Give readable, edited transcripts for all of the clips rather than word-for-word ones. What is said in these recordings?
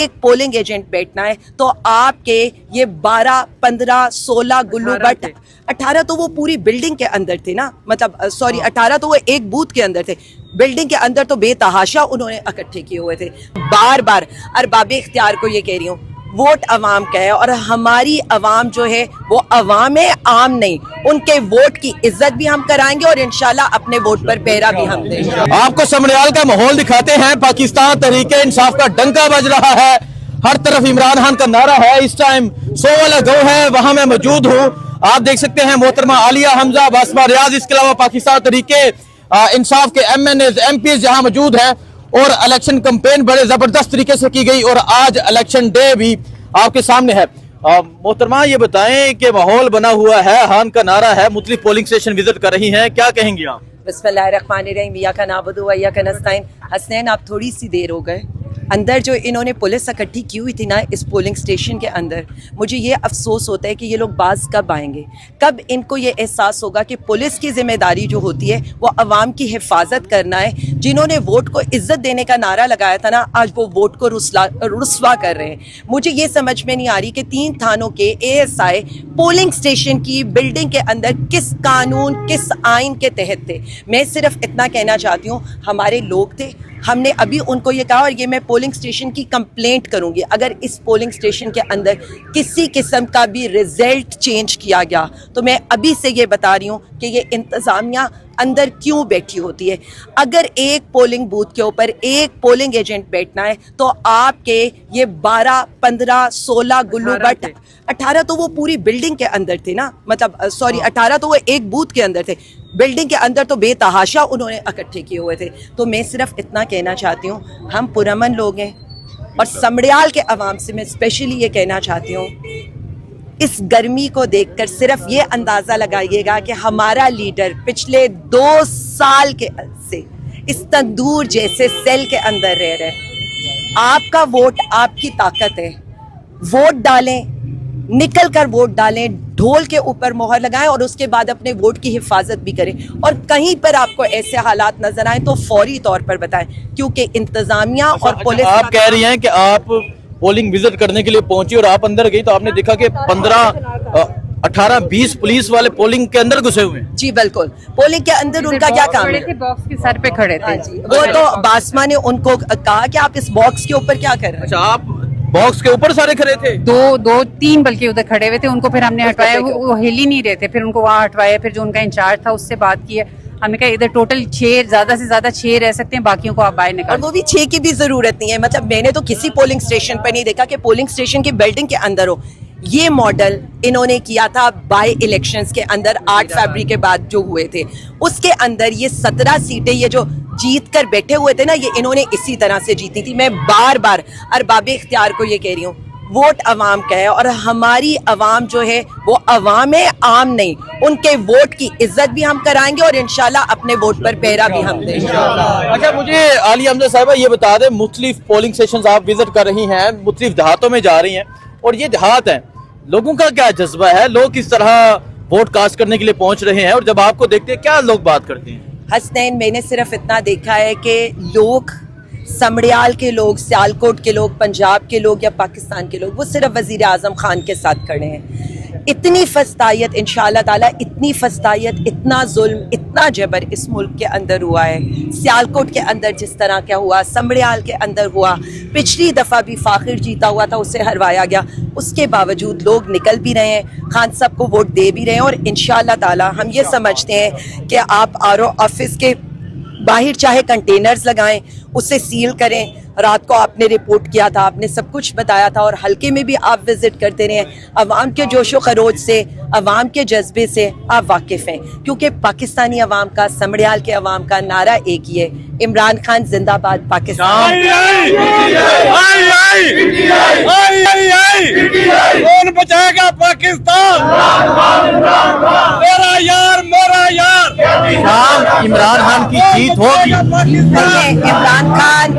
ایک polling agent بیٹھنا ہے تو آپ کے یہ 12 15 16 گلو بٹ 18 تو وہ پوری بلڈنگ کے اندر تھے نا، مطلب سوری 18 تو وہ ایک بوتھ کے اندر تھے، بلڈنگ کے اندر تو بے تحاشا انہوں نے اکٹھے کیے ہوئے تھے۔ بار بار ارباب اختیار کو یہ کہہ رہی ہوں، ووٹ عوام کا ہے اور ہماری عوام جو ہے وہ عوام عام نہیں، ان کے ووٹ کی عزت بھی ہم کرائیں گے اور انشاءاللہ اپنے ووٹ پر پہرا بھی ہم دیں گے۔ آپ کو سمریال کا ماحول دکھاتے ہیں، پاکستان تحریک انصاف کا ڈنکا بج رہا ہے، ہر طرف عمران خان کا نعرہ ہے، اس ٹائم 100 والا گو ہے، وہاں میں موجود ہوں۔ آپ دیکھ سکتے ہیں محترمہ عالیہ حمزہ، باسمہ ریاض، اس کے علاوہ پاکستان تحریک انصاف کے M N As M Ps جہاں موجود ہیں، اور الیکشن کمپین بڑے زبردست طریقے سے کی گئی اور آج الیکشن ڈے بھی آپ کے سامنے ہے۔ محترمہ یہ بتائیں کہ ماحول بنا ہوا ہے، خان کا نعرہ ہے، مختلف پولنگ سٹیشن وزٹ کر رہی ہیں، کیا کہیں گی آپ؟ بسم اللہ الرحمن الرحیم، ایاک نعبد و ایاک نستعین۔ حسنین آپ تھوڑی سی دیر ہو گئے، اندر جو انہوں نے پولیس اکٹھی کی ہوئی تھی نا اس پولنگ سٹیشن کے اندر، مجھے یہ افسوس ہوتا ہے کہ یہ لوگ باز کب آئیں گے، کب ان کو یہ احساس ہوگا کہ پولیس کی ذمہ داری جو ہوتی ہے وہ عوام کی حفاظت کرنا ہے۔ جنہوں نے ووٹ کو عزت دینے کا نعرہ لگایا تھا نا، آج وہ ووٹ کو رسوا کر رہے ہیں۔ مجھے یہ سمجھ میں نہیں آ رہی کہ 3 تھانوں کے A S I polling station کی بلڈنگ کے اندر کس قانون کس آئین کے تحت تھے۔ میں صرف اتنا کہنا چاہتی ہوں، ہمارے لوگ تھے، ہم نے ابھی ان کو یہ کہا اور یہ میں پولنگ سٹیشن کی کمپلینٹ کروں گی، اگر اس پولنگ سٹیشن کے اندر کسی قسم کا بھی ریزلٹ چینج کیا گیا تو میں ابھی سے یہ بتا رہی ہوں کہ یہ انتظامیہ اندر کیوں بیٹھی ہوتی ہے۔ اگر ایک پولنگ بوتھ کے اوپر ایک پولنگ ایجنٹ بیٹھنا ہے تو آپ کے یہ 12 15 16 گلو بٹ 18 تو وہ پوری بلڈنگ کے اندر تھے نا، مطلب سوری 18 تو وہ ایک بوتھ کے اندر تھے، بلڈنگ کے اندر تو بے تحاشا انہوں نے اکٹھے کیے ہوئے تھے۔ تو میں صرف اتنا کہنا چاہتی ہوں، ہم پرامن لوگ ہیں اور سمڑیال کے عوام سے میں اسپیشلی یہ کہنا چاہتی ہوں، اس گرمی کو دیکھ کر صرف یہ اندازہ لگائیے گا کہ ہمارا لیڈر پچھلے 2 سال کے سے اس تندور جیسے سیل کے اندر رہ رہے ہیں۔ آپ کا ووٹ آپ کی طاقت ہے، ووٹ ڈالیں، نکل کر ووٹ ڈالیں، ڈھول کے اوپر مہر لگائیں اور اس کے بعد اپنے ووٹ کی حفاظت بھی کریں، اور کہیں پر آپ کو ایسے حالات نظر آئیں تو فوری طور پر بتائیں، کیونکہ انتظامیہ اور پولیس آپ کہہ رہی ہیں کہ آپ پولنگ وزٹ کرنے کے لیے پہنچی اور آپ اندر گئی تو آپ نے دیکھا کہ 18 20 پولیس والے پولنگ کے اندر گھسے ہوئے ہیں۔ جی بالکل، پولنگ کے اندر ان کا کیا کام ہے؟ باکس کے سر پہ کھڑے تھے، وہ تو باسمہ نے ان کو کہا کہ آپ اس باکس کے اوپر کیا کر رہے ہیں۔ اچھا، آپ باکس کے اوپر سارے کھڑے تھے؟ دو تین بلکہ ادھر کھڑے ہوئے تھے، ان کو پھر ہم نے ہٹوایا، وہ ہل ہی نہیں رہے تھے، پھر ان کو وہاں ہٹوایا، پھر جو ان کا انچارج تھا اس سے بات کی ہے، ہم نے کہا ادھر ٹوٹل 6 زیادہ سے زیادہ 6 رہ سکتے ہیں، باقیوں کو آپ باہر اور نکال۔ وہ بھی 6 کی بھی ضرورت نہیں ہے، مطلب میں نے تو کسی پولنگ سٹیشن پر نہیں دیکھا کہ پولنگ سٹیشن کی بلڈنگ کے اندر ہو۔ یہ ماڈل انہوں نے کیا تھا بائی الیکشنز کے اندر 8 فروری کے بعد جو ہوئے تھے، اس کے اندر یہ 17 سیٹیں یہ جو جیت کر بیٹھے ہوئے تھے نا، یہ انہوں نے اسی طرح سے جیتی تھی۔ میں بار بار ارباب اختیار کو یہ کہہ رہی ہوں، ووٹ عوام کا ہے اور ہماری عوام جو ہے وہ عوام عام نہیں، ان کے ووٹ کی عزت بھی ہم کرائیں گے اور انشاءاللہ اپنے ووٹ پر پہرا بھی ہم دیں گے۔ اچھا، مجھے عالیہ حمزہ صاحبہ یہ بتا دیں، مختلف پولنگ سیشنز آپ وزٹ کر رہی ہیں، مختلف دیہاتوں میں جا رہی ہیں، اور یہ دیہات ہیں، لوگوں کا کیا جذبہ ہے، لوگ کس طرح ووٹ کاسٹ کرنے کے لیے پہنچ رہے ہیں، اور جب آپ کو دیکھتے ہیں کیا لوگ بات کرتے ہیں؟ حسنین، میں نے صرف اتنا دیکھا ہے کہ لوگ سمڑیال کے لوگ، سیالکوٹ کے لوگ، پنجاب کے لوگ یا پاکستان کے لوگ، وہ صرف وزیر اعظم خان کے ساتھ کھڑے ہیں۔ اتنی فسطائیت انشاءاللہ تعالیٰ، اتنی فسطائیت، اتنا ظلم، اتنا جبر اس ملک کے اندر ہوا ہے۔ سیالکوٹ کے اندر جس طرح کیا ہوا، سمڑیال کے اندر ہوا، پچھلی دفعہ بھی فاخر جیتا ہوا تھا، اسے ہروایا گیا، اس کے باوجود لوگ نکل بھی رہے ہیں، خان صاحب کو ووٹ دے بھی رہے ہیں، اور انشاءاللہ تعالیٰ ہم یہ سمجھتے ہیں کہ آپ آر او آفس کے باہر چاہے کنٹینرز لگائیں، اسے سیل کریں۔ رات کو آپ نے رپورٹ کیا تھا، آپ نے سب کچھ بتایا تھا، اور حلقے میں بھی آپ وزٹ کرتے رہے ہیں۔ عوام کے جوش و خروش سے، عوام کے جذبے سے آپ واقف ہیں، کیونکہ پاکستانی عوام کا، سمڑیال کے عوام کا نعرہ ایک ہی ہے، عمران خان زندہ باد، پاکستان۔ کون بچائے گا پاکستان؟ میرا یار، میرا یار۔ شام عمران خان کی جیت ہوگی۔ عمران خان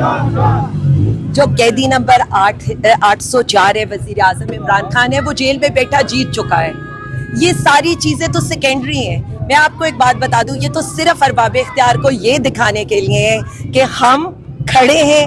جو قیدی نمبر 804 ہے، وزیر اعظم عمران خان ہے، وہ جیل میں بیٹھا جیت چکا ہے۔ یہ ساری چیزیں تو سیکنڈری ہیں۔ میں آپ کو ایک بات بتا دوں، یہ تو صرف ارباب اختیار کو یہ دکھانے کے لیے ہے کہ ہم کھڑے ہیں،